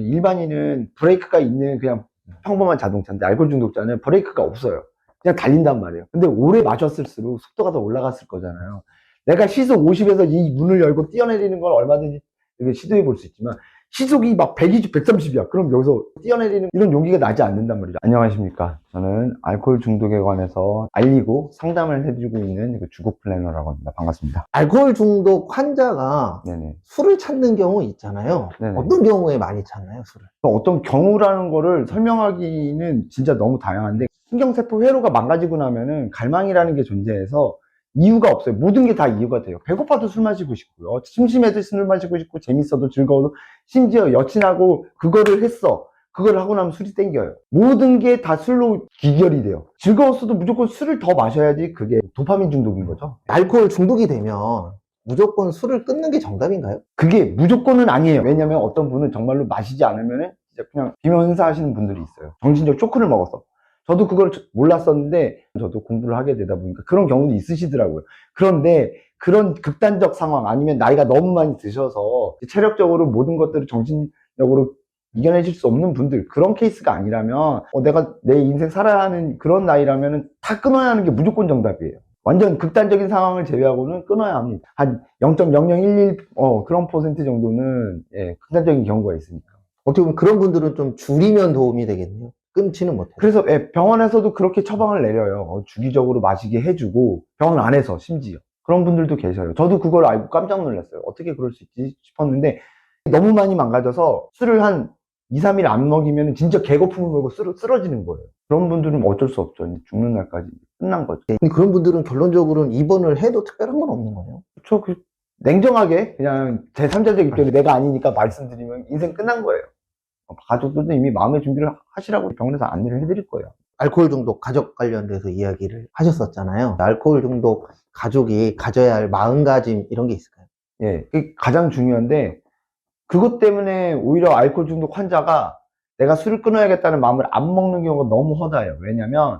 일반인은 브레이크가 있는 그냥 평범한 자동차인데 알코올 중독자는 브레이크가 없어요. 그냥 달린단 말이에요. 근데 오래 마셨을수록 속도가 더 올라갔을 거잖아요. 내가 시속 50에서 이 문을 열고 뛰어내리는 걸 얼마든지 시도해 볼 수 있지만 시속이 막 120, 130이야. 그럼 여기서 뛰어내리는 이런 용기가 나지 않는단 말이죠. 안녕하십니까. 저는 알코올 중독에 관해서 알리고 상담을 해주고 있는 주거 플래너라고 합니다. 반갑습니다. 알코올 중독 환자가 네네. 술을 찾는 경우 있잖아요. 네네. 어떤 경우에 많이 찾나요, 술을? 어떤 경우라는 거를 설명하기는 진짜 너무 다양한데 신경세포 회로가 망가지고 나면은 갈망이라는 게 존재해서 이유가 없어요. 모든 게 다 이유가 돼요. 배고파도 술 마시고 싶고요. 심심해도 술 마시고 싶고 재밌어도 즐거워도 심지어 여친하고 그거를 했어. 그걸 하고 나면 술이 땡겨요. 모든 게 다 술로 귀결이 돼요. 즐거웠어도 무조건 술을 더 마셔야지 그게 도파민 중독인 거죠. 알코올 중독이 되면 무조건 술을 끊는 게 정답인가요? 그게 무조건은 아니에요. 왜냐면 어떤 분은 정말로 마시지 않으면은 진짜 그냥 비명행사 하시는 분들이 있어요. 정신적 쇼크를 먹었어. 저도 그걸 몰랐었는데 저도 공부를 하게 되다 보니까 그런 경우도 있으시더라고요. 그런데 그런 극단적 상황 아니면 나이가 너무 많이 드셔서 체력적으로 모든 것들을 정신적으로 이겨내실 수 없는 분들 그런 케이스가 아니라면 내가 내 인생 살아야 하는 그런 나이라면 다 끊어야 하는 게 무조건 정답이에요. 완전 극단적인 상황을 제외하고는 끊어야 합니다. 한 0.0011 그런 퍼센트 정도는 극단적인 경우가 있으니까. 어떻게 보면 그런 분들은 좀 줄이면 도움이 되겠네요. 끊지는 못해요. 그래서 병원에서도 그렇게 처방을 내려요. 주기적으로 마시게 해주고 병원 안에서 심지어 그런 분들도 계셔요. 저도 그걸 알고 깜짝 놀랐어요. 어떻게 그럴 수 있지 싶었는데 너무 많이 망가져서 술을 한 2, 3일 안 먹이면 진짜 개거품을 먹고 쓰러지는 거예요. 그런 분들은 어쩔 수 없죠. 죽는 날까지 끝난 거죠. 근데 그런 분들은 결론적으로는 입원을 해도 특별한 건 없는 거예요. 그렇죠. 냉정하게 그냥 제3자적 입장에 내가 아니니까 말씀드리면 인생 끝난 거예요. 가족들도 이미 마음의 준비를 하시라고 병원에서 안내를 해드릴 거예요. 알코올 중독 가족 관련돼서 이야기를 하셨었잖아요. 알코올 중독 가족이 가져야 할 마음가짐 이런 게 있을까요? 예, 그게 가장 중요한데 그것 때문에 오히려 알코올 중독 환자가 내가 술을 끊어야겠다는 마음을 안 먹는 경우가 너무 허다해요. 왜냐면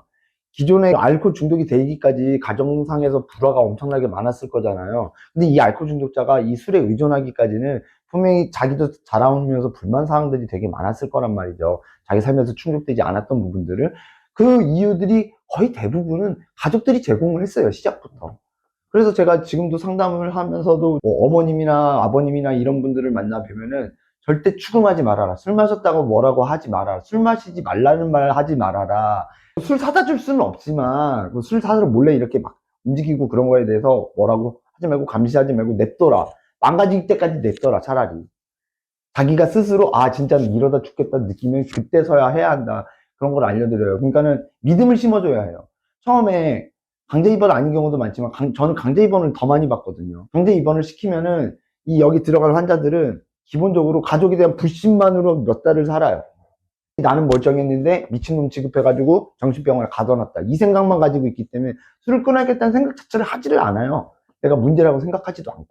기존에 알코올 중독이 되기까지 가정상에서 불화가 엄청나게 많았을 거잖아요. 근데 이 알코올 중독자가 이 술에 의존하기까지는 분명히 자기도 자라오면서 불만 사항들이 되게 많았을 거란 말이죠. 자기 삶에서 충족되지 않았던 부분들을. 그 이유들이 거의 대부분은 가족들이 제공을 했어요, 시작부터. 그래서 제가 지금도 상담을 하면서도 뭐 어머님이나 아버님이나 이런 분들을 만나 뵈면은 절대 추궁하지 말아라. 술 마셨다고 뭐라고 하지 말아라. 술 마시지 말라는 말 하지 말아라. 술 사다 줄 수는 없지만 술 사서 몰래 이렇게 막 움직이고 그런 거에 대해서 뭐라고 하지 말고 감시하지 말고 냅둬라. 망가질 때까지 냅둬라 차라리. 자기가 스스로 진짜 이러다 죽겠다 느끼면 그때서야 해야 한다. 그런 걸 알려드려요. 그러니까는 믿음을 심어줘야 해요. 처음에 강제 입원 아닌 경우도 많지만 저는 강제 입원을 더 많이 받거든요. 강제 입원을 시키면은 여기 들어갈 환자들은 기본적으로 가족에 대한 불신만으로 몇 달을 살아요. 나는 멀쩡했는데 미친놈 취급해가지고 정신병원에 가둬놨다. 이 생각만 가지고 있기 때문에 술을 끊어야겠다는 생각 자체를 하지를 않아요. 내가 문제라고 생각하지도 않고.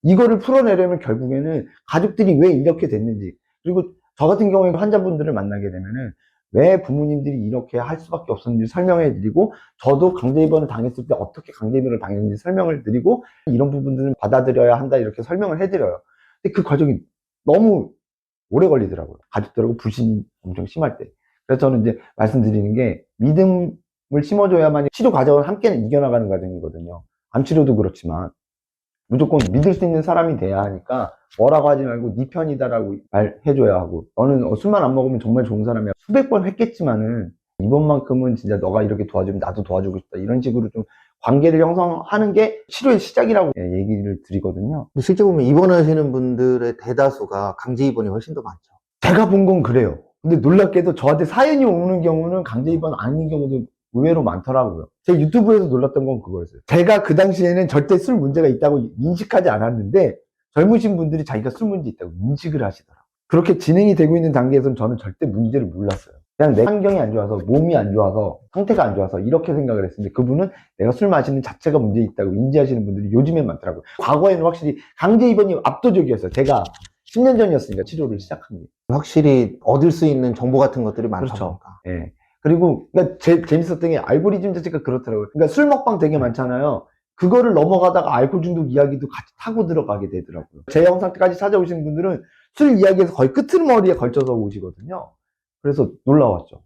이거를 풀어내려면 결국에는 가족들이 왜 이렇게 됐는지, 그리고 저 같은 경우에 환자분들을 만나게 되면은 왜 부모님들이 이렇게 할 수밖에 없었는지 설명해 드리고, 저도 강제 입원을 당했을 때 어떻게 강제 입원을 당했는지 설명을 드리고, 이런 부분들은 받아들여야 한다 이렇게 설명을 해 드려요. 근데 그 과정이 너무 오래 걸리더라고요. 가족들하고 불신이 엄청 심할 때. 그래서 저는 이제 말씀드리는 게 믿음을 심어줘야만 치료 과정을 함께 이겨나가는 과정이거든요. 암 치료도 그렇지만 무조건 믿을 수 있는 사람이 돼야 하니까 뭐라고 하지 말고 네 편이다라고 말해줘야 하고, 너는 술만 안 먹으면 정말 좋은 사람이야. 수백 번 했겠지만은 이번만큼은 진짜 너가 이렇게 도와주면 나도 도와주고 싶다. 이런 식으로 좀 관계를 형성하는 게 치료의 시작이라고 얘기를 드리거든요. 실제 보면 입원하시는 분들의 대다수가 강제 입원이 훨씬 더 많죠. 제가 본 건 그래요. 근데 놀랍게도 저한테 사연이 오는 경우는 강제 입원 아닌 경우도 의외로 많더라고요. 제 유튜브에서 놀랐던 건 그거였어요. 제가 그 당시에는 절대 술 문제가 있다고 인식하지 않았는데 젊으신 분들이 자기가 술 문제 있다고 인식을 하시더라고요. 그렇게 진행이 되고 있는 단계에서는 저는 절대 문제를 몰랐어요. 그냥 내 환경이 안 좋아서, 몸이 안 좋아서, 상태가 안 좋아서 이렇게 생각을 했는데, 그분은 내가 술 마시는 자체가 문제 있다고 인지하시는 분들이 요즘엔 많더라고요. 과거에는 확실히 강제 입원이 압도적이었어요. 제가 10년 전이었으니까 치료를 시작한 게. 확실히 얻을 수 있는 정보 같은 것들이 많다 그렇죠. 보니까. 예. 그리고 그러니까 재밌었던 게 알고리즘 자체가 그렇더라고요. 그러니까 술 먹방 되게 많잖아요. 그거를 넘어가다가 알코올 중독 이야기도 같이 타고 들어가게 되더라고요. 제 영상까지 찾아오시는 분들은 술 이야기에서 거의 끄트머리에 걸쳐서 오시거든요. 그래서 놀라웠죠.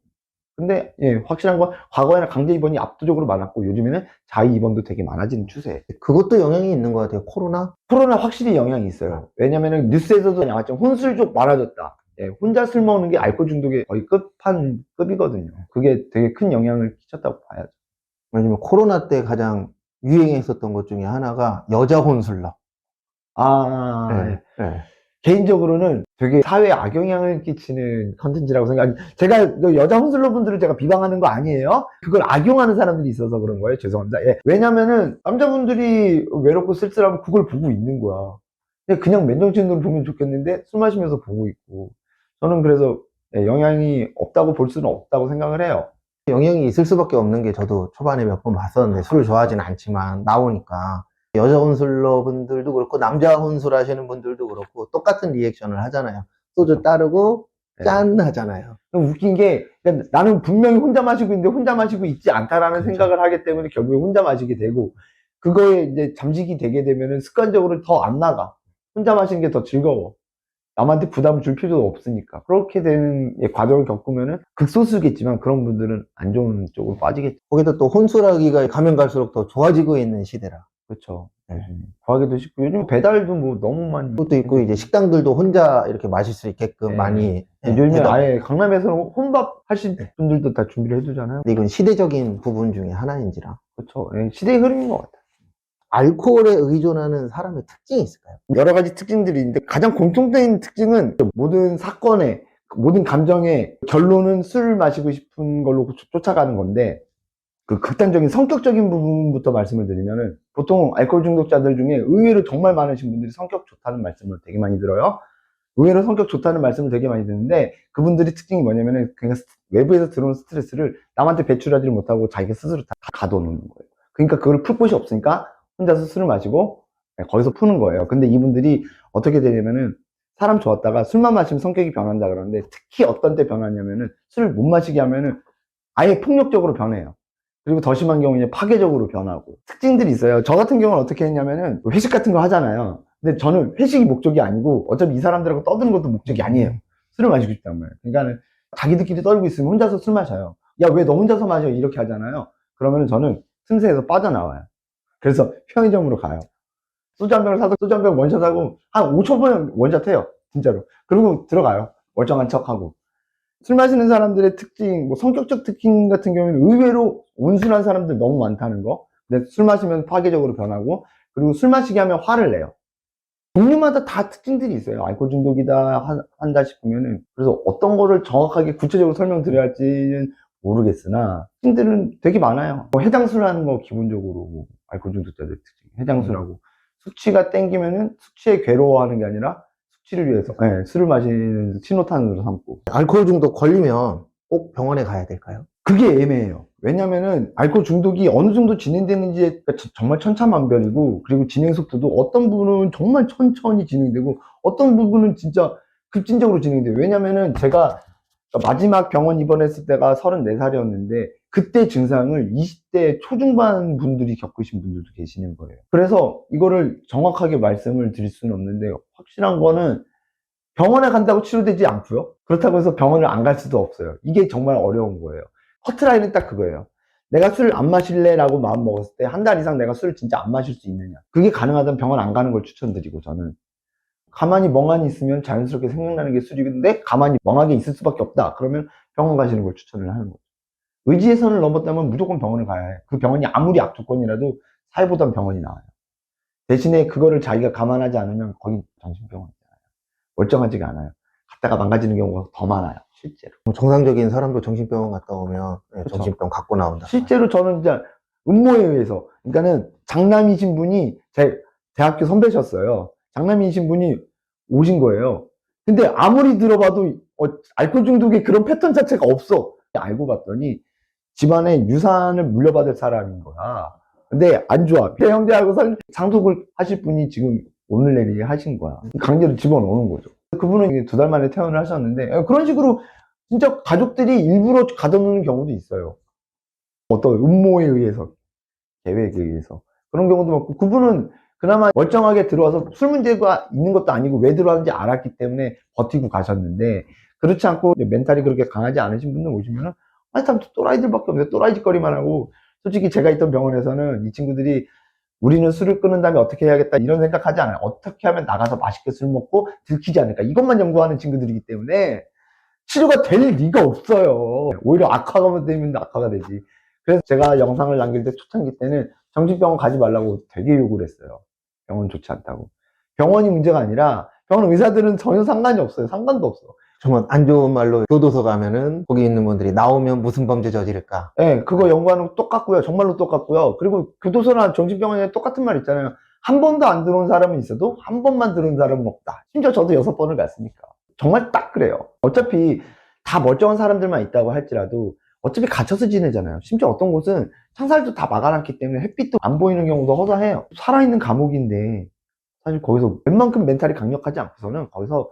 근데 예, 확실한 건 과거에는 강제 입원이 압도적으로 많았고 요즘에는 자의 입원도 되게 많아지는 추세예요. 그것도 영향이 있는 것 같아요. 코로나 확실히 영향이 있어요. 왜냐면은 뉴스에서도 나왔죠. 혼술족 많아졌다. 예, 혼자 술 먹는 게 알코올 중독의 거의 끝판급이거든요. 그게 되게 큰 영향을 끼쳤다고 봐야죠. 왜냐면 코로나 때 가장 유행했었던 것 중에 하나가 여자 혼술러. 아, 예, 예. 개인적으로는 되게 사회에 악영향을 끼치는 컨텐츠라고 생각. 제가 그 여자 혼술러 분들을 제가 비방하는 거 아니에요. 그걸 악용하는 사람들이 있어서 그런 거예요. 죄송합니다. 예. 왜냐면은 남자분들이 외롭고 쓸쓸하면 그걸 보고 있는 거야. 그냥 맨정신으로 보면 좋겠는데 술 마시면서 보고 있고. 저는 그래서 예, 영향이 없다고 볼 수는 없다고 생각을 해요. 영향이 있을 수밖에 없는 게 저도 초반에 몇 번 봤었는데 술을 좋아하지는 않지만 나오니까 여자 혼술러 분들도 그렇고 남자 혼술 하시는 분들도 그렇고 똑같은 리액션을 하잖아요. 소주 따르고 예. 짠 하잖아요. 웃긴 게 그러니까 나는 분명히 혼자 마시고 있는데 혼자 마시고 있지 않다라는 그렇죠. 생각을 하기 때문에 결국에 혼자 마시게 되고 그거에 이제 잠식이 되게 되면은 습관적으로 더 안 나가. 혼자 마시는 게 더 즐거워. 남한테 부담을 줄 필요도 없으니까. 그렇게 되는 예, 과정을 겪으면은 극소수겠지만 그런 분들은 안 좋은 쪽으로 빠지겠죠. 거기다 또 혼술하기가 가면 갈수록 더 좋아지고 있는 시대라. 그렇죠. 네. 구하기도 쉽고 요즘 배달도 뭐 너무 많이 그것도 있고 이제 식당들도 혼자 이렇게 마실 수 있게끔 네. 많이 요즘에 해서. 아예 강남에서는 혼밥 하실 분들도 다 준비를 해주잖아요. 근데 이건 시대적인 부분 중에 하나인지라. 그렇죠. 예, 시대의 흐름인 것 같아요. 알코올에 의존하는 사람의 특징이 있을까요? 여러 가지 특징들이 있는데 가장 공통된 특징은 모든 사건의 모든 감정의 결론은 술을 마시고 싶은 걸로 쫓아가는 건데 그 극단적인 성격적인 부분부터 말씀을 드리면은 보통 알코올 중독자들 중에 의외로 정말 많으신 분들이 성격 좋다는 말씀을 되게 많이 들어요. 의외로 성격 좋다는 말씀을 되게 많이 듣는데 그분들의 특징이 뭐냐면은 그냥 외부에서 들어온 스트레스를 남한테 배출하지 못하고 자기가 스스로 다 가둬놓는 거예요. 그러니까 그걸 풀 곳이 없으니까 혼자서 술을 마시고 거기서 푸는 거예요. 근데 이분들이 어떻게 되냐면은 사람 좋았다가 술만 마시면 성격이 변한다 그러는데 특히 어떤 때 변하냐면은 술을 못 마시게 하면은 아예 폭력적으로 변해요. 그리고 더 심한 경우는 파괴적으로 변하고 특징들이 있어요. 저 같은 경우는 어떻게 했냐면은 회식 같은 거 하잖아요. 근데 저는 회식이 목적이 아니고 어차피 이 사람들하고 떠드는 것도 목적이 아니에요. 술을 마시고 싶단 말이에요. 그러니까는 자기들끼리 떨고 있으면 혼자서 술 마셔요. 야, 왜 너 혼자서 마셔? 이렇게 하잖아요. 그러면 저는 틈새에서 빠져나와요. 그래서 편의점으로 가요. 소주 한 병을 사서 소주 한 병 원샷하고 한 5초 분 원샷해요. 진짜로. 그리고 들어가요. 멀쩡한 척하고. 술 마시는 사람들의 특징, 뭐 성격적 특징 같은 경우에는 의외로 온순한 사람들 너무 많다는 거. 근데 술 마시면 파괴적으로 변하고, 그리고 술 마시게 하면 화를 내요. 종류마다 다 특징들이 있어요. 알코올 중독이다 한다 싶으면은. 그래서 어떤 거를 정확하게 구체적으로 설명드려야 할지는 모르겠으나, 특징들은 되게 많아요. 뭐 해장술 하는 거 기본적으로 뭐 알코올 중독자들 특징. 해장술하고. 수치가 땡기면은 수치에 괴로워하는 게 아니라 수치를 위해서 네, 술을 마시는 신호탄으로 삼고. 알코올 중독 걸리면 꼭 병원에 가야 될까요? 그게 애매해요. 왜냐면은 알코올 중독이 어느 정도 진행되는지 정말 천차만별이고 그리고 진행 속도도 어떤 부분은 정말 천천히 진행되고 어떤 부분은 진짜 급진적으로 진행돼요. 왜냐면은 제가 마지막 병원 입원했을 때가 34살이었는데 그때 증상을 20대 초중반 분들이 겪으신 분들도 계시는 거예요. 그래서 이거를 정확하게 말씀을 드릴 수는 없는데 확실한 거는 병원에 간다고 치료되지 않고요. 그렇다고 해서 병원을 안 갈 수도 없어요. 이게 정말 어려운 거예요. 커트라인은 딱 그거예요. 내가 술 안 마실래? 라고 마음 먹었을 때 한 달 이상 내가 술을 진짜 안 마실 수 있느냐. 그게 가능하다면 병원 안 가는 걸 추천드리고 저는. 가만히 멍하니 있으면 자연스럽게 생각나는 게 술인데 가만히 멍하게 있을 수밖에 없다. 그러면 병원 가시는 걸 추천을 하는 거죠. 의지의 선을 넘었다면 무조건 병원을 가야 해. 그 병원이 아무리 악조건이라도 사회보단 병원이 나아요. 대신에 그거를 자기가 감안하지 않으면 거기 정신병원이잖아요. 멀쩡하지가 않아요. 갔다가 망가지는 경우가 더 많아요. 실제로. 정상적인 사람도 정신병원 갔다 오면 그쵸. 정신병 갖고 나온다. 실제로 저는 이제 음모에 의해서, 그러니까는 장남이신 분이 제 대학교 선배셨어요. 장남이신 분이 오신 거예요. 근데 아무리 들어봐도 알코올 중독의 그런 패턴 자체가 없어. 알고 봤더니 집안에 유산을 물려받을 사람인 거야. 근데 안 좋아. 제 형제하고 상속을 하실 분이 지금 오늘 내리 하신 거야. 강제로 집어넣는 거죠. 그분은 2달 만에 퇴원을 하셨는데 그런 식으로 진짜 가족들이 일부러 가둬놓는 경우도 있어요. 어떤 음모에 의해서, 계획에 의해서. 그런 경우도 많고, 그분은 그나마 멀쩡하게 들어와서 술 문제가 있는 것도 아니고 왜 들어왔는지 알았기 때문에 버티고 가셨는데, 그렇지 않고 멘탈이 그렇게 강하지 않으신 분들 오시면은 아니 참 또라이들밖에 없는데 또라이 짓거리만 하고, 솔직히 제가 있던 병원에서는 이 친구들이 우리는 술을 끊은 다음에 어떻게 해야겠다 이런 생각하지 않아요. 어떻게 하면 나가서 맛있게 술 먹고 들키지 않을까, 이것만 연구하는 친구들이기 때문에 치료가 될 리가 없어요. 오히려 악화가 되면 악화가 되지. 그래서 제가 영상을 남길 때 초창기 때는 정신병원 가지 말라고 되게 욕을 했어요. 병원 좋지 않다고. 병원이 문제가 아니라 병원 의사들은 전혀 상관이 없어요. 상관도 없어. 정말 안 좋은 말로 교도소 가면은 거기 있는 분들이 나오면 무슨 범죄 저지를까? 네, 그거 연구하는 거 똑같고요. 정말로 똑같고요. 그리고 교도소나 정신병원에 똑같은 말 있잖아요. 한 번도 안 들어온 사람은 있어도 한 번만 들어온 사람은 없다. 심지어 저도 6번을 갔으니까. 정말 딱 그래요. 어차피 다 멀쩡한 사람들만 있다고 할지라도 어차피 갇혀서 지내잖아요. 심지어 어떤 곳은 창살도 다 막아놨기 때문에 햇빛도 안 보이는 경우도 허다해요. 살아있는 감옥인데 사실 거기서 웬만큼 멘탈이 강력하지 않고서는 거기서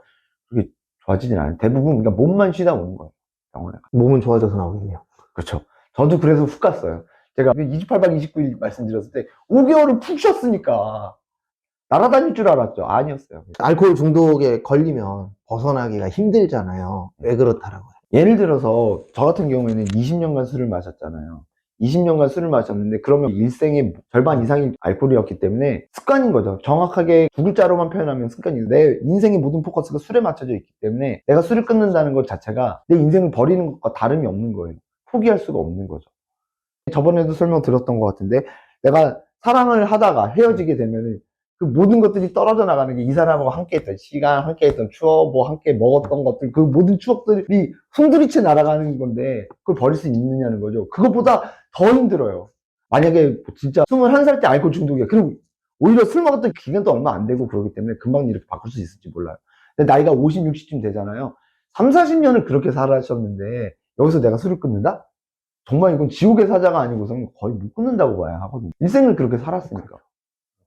그게 좋아지진 않아요. 대부분 그러니까 몸만 쉬다 오는 거예요. 병원에. 몸은 좋아져서 나오겠네요. 그렇죠. 저도 그래서 훅 갔어요. 제가 28박 29일 말씀드렸을 때 5개월을 푹 쉬었으니까 날아다닐 줄 알았죠. 아니었어요. 알코올 중독에 걸리면 벗어나기가 힘들잖아요. 왜 그렇다라고요? 예를 들어서 저 같은 경우에는 20년간 술을 마셨잖아요. 20년간 술을 마셨는데 그러면 일생의 절반 이상이 알코올이었기 때문에 습관인 거죠. 정확하게 두 글자로만 표현하면 습관이에요. 내 인생의 모든 포커스가 술에 맞춰져 있기 때문에 내가 술을 끊는다는 것 자체가 내 인생을 버리는 것과 다름이 없는 거예요. 포기할 수가 없는 거죠. 저번에도 설명드렸던 것 같은데, 내가 사랑을 하다가 헤어지게 되면 그 모든 것들이 떨어져 나가는 게 이 사람하고 함께 했던 시간, 함께 했던 추억, 뭐 함께 먹었던 것들, 그 모든 추억들이 송두리째 날아가는 건데 그걸 버릴 수 있느냐는 거죠. 그것보다 더 힘들어요. 만약에 진짜 21살 때 알코올 중독이야. 그리고 오히려 술 먹었던 기간도 얼마 안 되고 그러기 때문에 금방 이렇게 바꿀 수 있을지 몰라요. 근데 나이가 50, 60쯤 되잖아요. 3, 40년을 그렇게 살아셨는데 여기서 내가 술을 끊는다? 정말 이건 지옥의 사자가 아니고서는 거의 못 끊는다고 봐야 하거든요. 일생을 그렇게 살았으니까.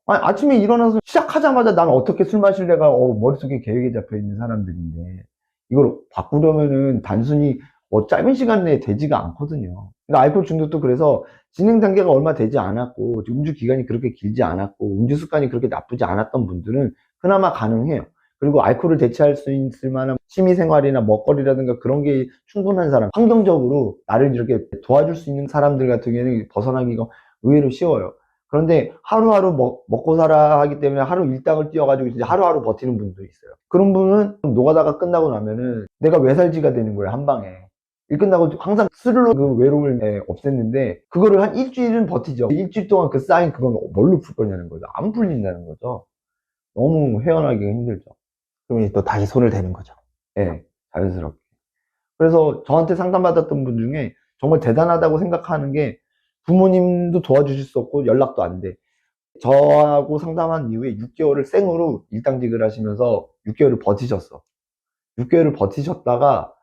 아니, 아침에 일어나서 시작하자마자 난 어떻게 술 마실래가 머릿속에 계획이 잡혀 있는 사람들인데 이걸 바꾸려면은 단순히 뭐 짧은 시간 내에 되지가 않거든요. 그러니까 알코올 중독도 그래서 진행 단계가 얼마 되지 않았고 음주 기간이 그렇게 길지 않았고 음주 습관이 그렇게 나쁘지 않았던 분들은 그나마 가능해요. 그리고 알코올을 대체할 수 있을 만한 취미생활이나 먹거리라든가 그런 게 충분한 사람, 환경적으로 나를 이렇게 도와줄 수 있는 사람들 같은 경우에는 벗어나기가 의외로 쉬워요. 그런데 하루하루 먹고 살아 하기 때문에 하루 일당을 띄워가지고 이제 하루하루 버티는 분도 있어요. 그런 분은 노가다가 끝나고 나면은 내가 왜 살지가 되는 거예요, 한 방에. 일 끝나고 항상 술로 그 외로움을 없앴는데 그거를 한 일주일은 버티죠. 일주일 동안 그 쌓인 그건 뭘로 풀 거냐는 거죠. 안 풀린다는 거죠. 너무 헤어나기가 힘들죠. 그럼 이제 또 다시 손을 대는 거죠. 예, 자연스럽게. 그래서 저한테 상담받았던 분 중에 정말 대단하다고 생각하는 게 부모님도 도와주실 수 없고 연락도 안 돼. 저하고 상담한 이후에 6개월을 생으로 일당직을 하시면서 6개월을 버티셨어. 6개월을 버티셨다가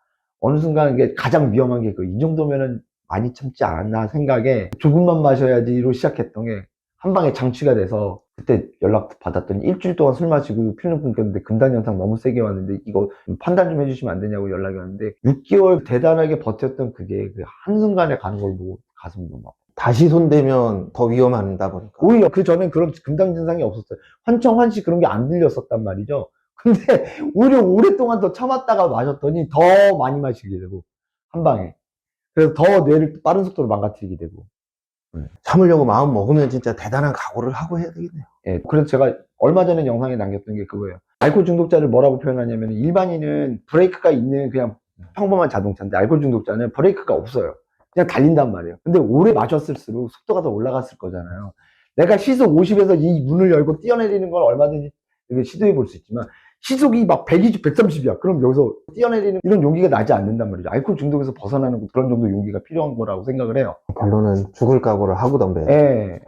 어느 순간 이게 가장 위험한 게 이 정도면은 많이 참지 않았나 생각에 조금만 마셔야지로 시작했던 게 한 방에 장취가 돼서 그때 연락 받았더니 일주일 동안 술 마시고 필름 끊겼는데 금단 현상 너무 세게 왔는데 이거 판단 좀 해주시면 안 되냐고 연락이 왔는데 6개월 대단하게 버텼던 그게 그 한순간에 가는 걸 보고 가슴이 막 다시 손대면 더 위험하다 보니까. 오히려 그 전엔 그런 금단 증상이 없었어요. 환청환시 그런 게 안 들렸었단 말이죠. 근데 오히려 오랫동안 더 참았다가 마셨더니 더 많이 마시게 되고 한 방에 그래서 더 뇌를 빠른 속도로 망가뜨리게 되고. 참으려고 마음 먹으면 진짜 대단한 각오를 하고 해야 되겠네요. 예, 그래서 제가 얼마 전에 영상에 남겼던 게 그거예요. 알코올 중독자를 뭐라고 표현하냐면 일반인은 브레이크가 있는 그냥 평범한 자동차인데 알코올 중독자는 브레이크가 없어요. 그냥 달린단 말이에요. 근데 오래 마셨을수록 속도가 더 올라갔을 거잖아요. 내가 시속 50에서 이 문을 열고 뛰어내리는 걸 얼마든지 시도해 볼 수 있지만 시속이 막 120, 130이야. 그럼 여기서 뛰어내리는 이런 용기가 나지 않는단 말이죠. 알코올 중독에서 벗어나는 그런 정도 용기가 필요한 거라고 생각을 해요. 결론은 죽을 각오를 하고 덤벼요. 예.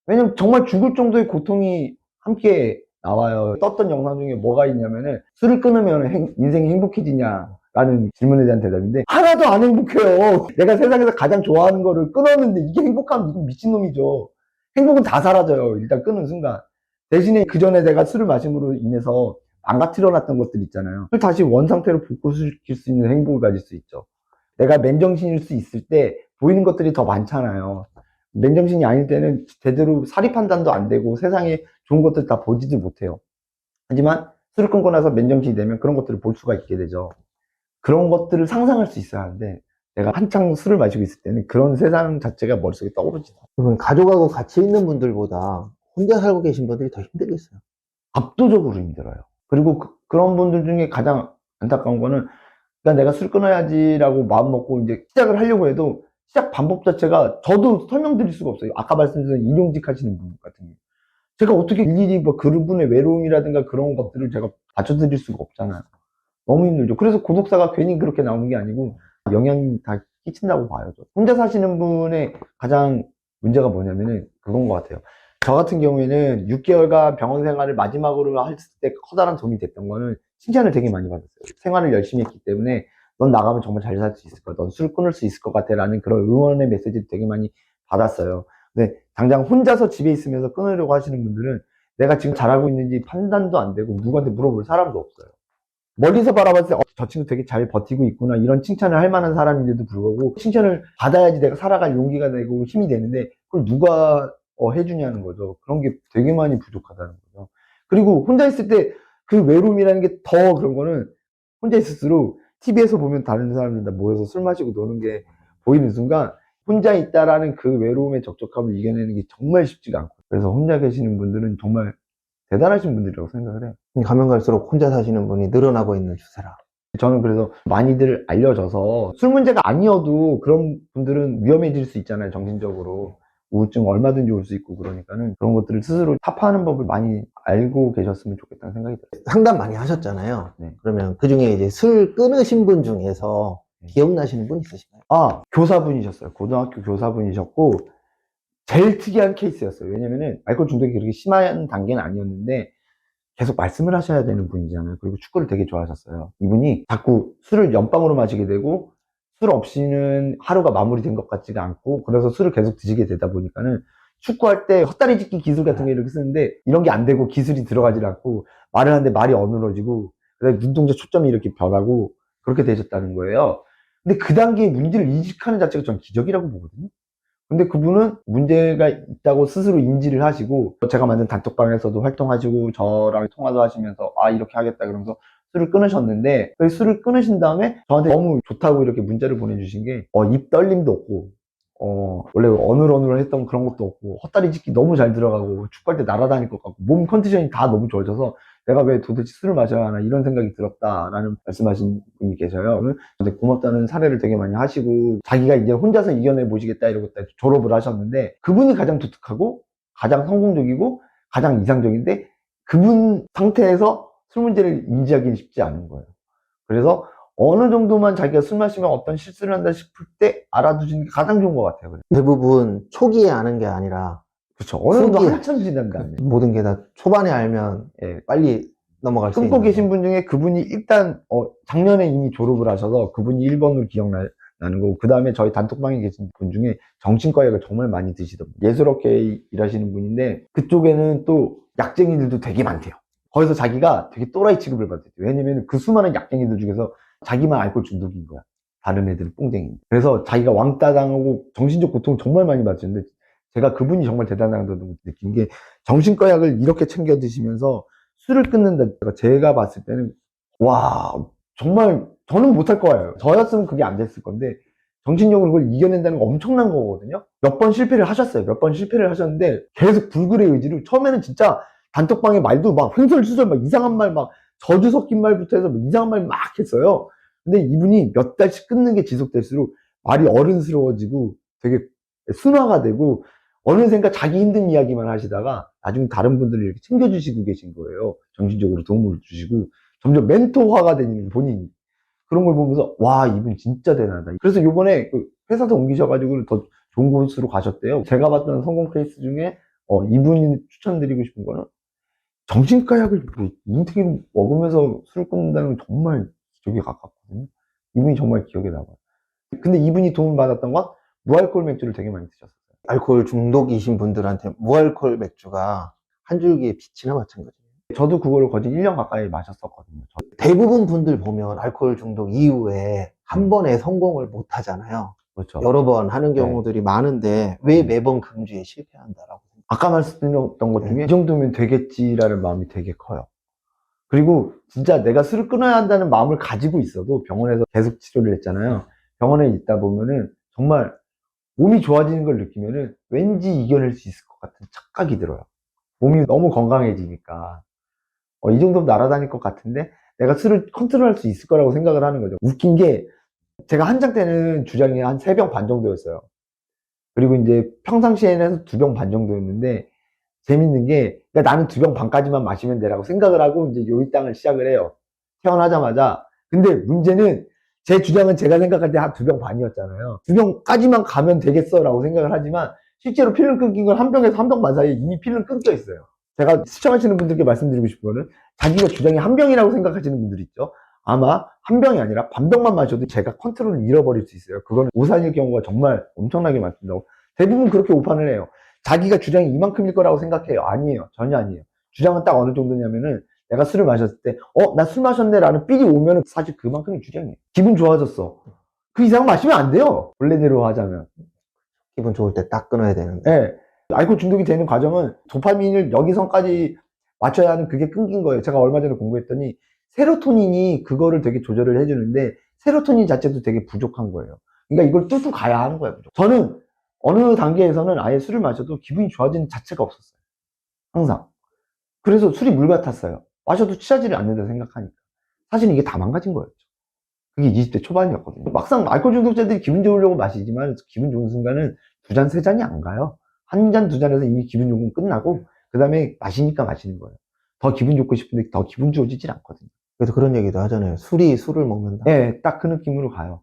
왜냐면 정말 죽을 정도의 고통이 함께 나와요. 떴던 영상 중에 뭐가 있냐면은 술을 끊으면 인생이 행복해지냐라는 질문에 대한 대답인데 하나도 안 행복해요. 내가 세상에서 가장 좋아하는 거를 끊었는데 이게 행복하면 이건 미친놈이죠. 행복은 다 사라져요. 일단 끊은 순간. 대신에 그 전에 내가 술을 마심으로 인해서 망가뜨려 놨던 것들 있잖아요. 그걸 다시 원상태로 복구시킬 수 있는 행복을 가질 수 있죠. 내가 맨정신일 수 있을 때 보이는 것들이 더 많잖아요. 맨정신이 아닐 때는 제대로 사리 판단도 안 되고 세상에 좋은 것들 다 보지도 못해요. 하지만 술을 끊고 나서 맨정신이 되면 그런 것들을 볼 수가 있게 되죠. 그런 것들을 상상할 수 있어야 하는데 내가 한창 술을 마시고 있을 때는 그런 세상 자체가 머릿속에 떠오르지 않아요. 그러면 가족하고 같이 있는 분들보다 혼자 살고 계신 분들이 더 힘들겠어요. 압도적으로 힘들어요. 그리고 그런 분들 중에 가장 안타까운 거는 그러니까 내가 술 끊어야지라고 마음 먹고 이제 시작을 하려고 해도 시작 방법 자체가 저도 설명드릴 수가 없어요. 아까 말씀드린 일용직 하시는 분 같은 경우. 제가 어떻게 일일이 뭐 그분의 외로움이라든가 그런 것들을 제가 받쳐드릴 수가 없잖아요. 너무 힘들죠. 그래서 고독사가 괜히 그렇게 나오는 게 아니고 영향이 다 끼친다고 봐요. 혼자 사시는 분의 가장 문제가 뭐냐면은 그건 것 같아요. 저 같은 경우에는 6개월간 병원 생활을 마지막으로 했을 때 커다란 도움이 됐던 거는 칭찬을 되게 많이 받았어요. 생활을 열심히 했기 때문에 넌 나가면 정말 잘 살 수 있을 거야. 넌 술 끊을 수 있을 것 같아. 라는 그런 응원의 메시지를 되게 많이 받았어요. 근데 당장 혼자서 집에 있으면서 끊으려고 하시는 분들은 내가 지금 잘하고 있는지 판단도 안 되고 누구한테 물어볼 사람도 없어요. 멀리서 바라봤을 때 저 친구 되게 잘 버티고 있구나 이런 칭찬을 할 만한 사람인데도 불구하고 칭찬을 받아야지 내가 살아갈 용기가 되고 힘이 되는데 그걸 누가 해주냐는 거죠. 그런 게 되게 많이 부족하다는 거죠. 그리고 혼자 있을 때 그 외로움이라는 게 더 그런 거는 혼자 있을수록 TV에서 보면 다른 사람들 다 모여서 술 마시고 노는 게 보이는 순간 혼자 있다라는 그 외로움의 적적함을 이겨내는 게 정말 쉽지가 않고 그래서 혼자 계시는 분들은 정말 대단하신 분들이라고 생각을 해요. 가면 갈수록 혼자 사시는 분이 늘어나고 있는 추세라. 저는 그래서 많이들 알려져서 술 문제가 아니어도 그런 분들은 위험해질 수 있잖아요. 정신적으로 우울증 얼마든지 올 수 있고 그러니까는 그런 것들을 스스로 타파하는 법을 많이 알고 계셨으면 좋겠다는 생각이 들어요. 상담 많이 하셨잖아요. 네. 그러면 그 중에 이제 술 끊으신 분 중에서 기억나시는 분 있으신가요? 교사분이셨어요. 고등학교 교사분이셨고 제일 특이한 케이스였어요. 왜냐면은 알코올 중독이 그렇게 심한 단계는 아니었는데 계속 말씀을 하셔야 되는 분이잖아요. 그리고 축구를 되게 좋아하셨어요. 이분이 자꾸 술을 연방으로 마시게 되고 술 없이는 하루가 마무리된 것 같지가 않고 그래서 술을 계속 드시게 되다 보니까는 축구할 때 헛다리 짚기 기술 같은 게 이렇게 쓰는데 이런 게 안 되고 기술이 들어가질 않고 말을 하는데 말이 어눌러지고 그다음에 눈동자 초점이 이렇게 변하고 그렇게 되셨다는 거예요. 근데 그 단계의 문제를 인식하는 자체가 전 기적이라고 보거든요. 근데 그분은 문제가 있다고 스스로 인지를 하시고 제가 만든 단톡방에서도 활동하시고 저랑 통화도 하시면서 이렇게 하겠다 그러면서 술을 끊으셨는데 그 술을 끊으신 다음에 저한테 너무 좋다고 이렇게 문자를 보내주신 게 입 떨림도 없고 원래 어눌어눌했던 그런 것도 없고 헛다리 짚기 너무 잘 들어가고 축구할 때 날아다닐 것 같고 몸 컨디션이 다 너무 좋아져서 내가 왜 도대체 술을 마셔야 하나 이런 생각이 들었다라는 말씀하신 분이 계셔요. 근데 고맙다는 사례를 되게 많이 하시고 자기가 이제 혼자서 이겨내 보시겠다 이러고 졸업을 하셨는데 그분이 가장 독특하고 가장 성공적이고 가장 이상적인데 그분 상태에서 술 문제를 인지하기는 쉽지 않은 거예요. 그래서 어느 정도만 자기가 술 마시면 어떤 실수를 한다 싶을 때 알아두시는 게 가장 좋은 것 같아요. 대부분 초기에 아는 게 아니라 그렇죠. 어느 정도 후기에 한참 지난 다음에 모든 게 다 초반에 알면 빨리 넘어갈 수 끊고 있는 계신 분 중에 그분이 일단 작년에 이미 졸업을 하셔서 그분이 1번으로 기억나는 거고 그 다음에 저희 단톡방에 계신 분 중에 정신과 약을 정말 많이 드시던 예술업계에 일하시는 분인데 그쪽에는 또 약쟁이들도 되게 많대요. 거기서 자기가 되게 또라이 취급을 받았대요. 왜냐면 그 수많은 약쟁이들 중에서 자기만 알코올 중독인 거야. 다른 애들은 뽕댕이. 그래서 자기가 왕따 당하고 정신적 고통을 정말 많이 받았는데 제가 그분이 정말 대단하다고 느낀 게 정신과 약을 이렇게 챙겨 드시면서 술을 끊는다. 제가 봤을 때는 와 정말 저는 못할 거예요. 저였으면 그게 안 됐을 건데 정신력으로 그걸 이겨낸다는 건 엄청난 거거든요. 몇 번 실패를 하셨어요. 몇 번 실패를 하셨는데 계속 불굴의 의지로 처음에는 진짜 단톡방에 말도 막 횡설수설 막 이상한 말 막 저주 섞인 말부터 해서 이상한 말 막 했어요. 근데 이분이 몇 달씩 끊는 게 지속될수록 말이 어른스러워지고 되게 순화가 되고 어느샌가 자기 힘든 이야기만 하시다가 나중에 다른 분들을 이렇게 챙겨주시고 계신 거예요. 정신적으로 도움을 주시고 점점 멘토화가 되는 본인이. 그런 걸 보면서 와 이분 진짜 대단하다. 그래서 요번에 그 회사도 옮기셔가지고 더 좋은 곳으로 가셨대요. 제가 봤던 성공 케이스 중에 이분이 추천드리고 싶은 거는 정신과 약을 뭉탱이로 먹으면서 술을 끊는다는 건 정말 기적에 가깝거든요. 이분이 정말 기억에 남아요. 근데 이분이 도움을 받았던 건 무알코올 맥주를 되게 많이 드셨어요. 알코올 중독이신 분들한테 무알코올 맥주가 한 줄기의 빛이나 마찬가지예요. 저도 그거를 거의 1년 가까이 마셨었거든요. 대부분 분들 보면 알코올 중독 이후에 한 번에 성공을 못 하잖아요. 그렇죠. 여러 번 하는 경우들이 많은데 왜 매번 금주에 실패한다라고 생각해요? 아까 말씀드렸던 것 네. 중에 이 정도면 되겠지라는 마음이 되게 커요. 그리고 진짜 내가 술을 끊어야 한다는 마음을 가지고 있어도 병원에서 계속 치료를 했잖아요. 병원에 있다 보면은 정말 몸이 좋아지는 걸 느끼면은 왠지 이겨낼 수 있을 것 같은 착각이 들어요. 몸이 너무 건강해지니까. 이 정도면 날아다닐 것 같은데 내가 술을 컨트롤할 수 있을 거라고 생각을 하는 거죠. 웃긴 게 제가 한창 때는 주량이 한 3병 반 정도였어요. 그리고 이제 평상시에는 2병 반 정도였는데 재밌는 게 그러니까 나는 2병 반까지만 마시면 되라고 생각을 하고 이제 요일당을 시작을 해요. 태어나자마자. 근데 문제는 제 주량은 제가 생각할 때 한 2병 반이었잖아요. 2병까지만 가면 되겠어라고 생각을 하지만 실제로 필름 끊긴 건 1병에서 1병 반 사이에 이미 필름 끊겨 있어요. 제가 시청하시는 분들께 말씀드리고 싶은 거는 자기가 주량이 1병이라고 생각하시는 분들 있죠. 아마 1병이 아니라 반병만 마셔도 제가 컨트롤을 잃어버릴 수 있어요. 그거는 오산일 경우가 정말 엄청나게 많습니다. 대부분 그렇게 오판을 해요. 자기가 주량이 이만큼일 거라고 생각해요. 아니에요. 전혀 아니에요. 주량은 딱 어느 정도냐면은 내가 술을 마셨을 때, 나 술 마셨네 라는 삘이 오면은 사실 그만큼이 주량이에요. 기분 좋아졌어. 그 이상 마시면 안 돼요. 원래대로 하자면. 기분 좋을 때 딱 끊어야 되는데. 네. 알코올 중독이 되는 과정은 도파민을 여기선까지 맞춰야 하는 그게 끊긴 거예요. 제가 얼마 전에 공부했더니 세로토닌이 그거를 되게 조절을 해주는데 세로토닌 자체도 되게 부족한 거예요. 그러니까 이걸 뚫고 가야 하는 거예요. 저는 어느 단계에서는 아예 술을 마셔도 기분이 좋아지는 자체가 없었어요. 항상. 그래서 술이 물 같았어요. 마셔도 취하지를 않는다 생각하니까. 사실은 이게 다 망가진 거였죠. 그게 20대 초반이었거든요. 막상 알코올 중독자들이 기분 좋으려고 마시지만 기분 좋은 순간은 2잔, 3잔이 안 가요. 1잔, 2잔에서 이미 기분 좋은 건 끝나고 그 다음에 마시니까 마시는 거예요. 더 기분 좋고 싶은데 더 기분 좋아지질 않거든요. 그래서 그런 얘기도 하잖아요. 술이 술을 먹는다. 네, 딱 그 느낌으로 가요.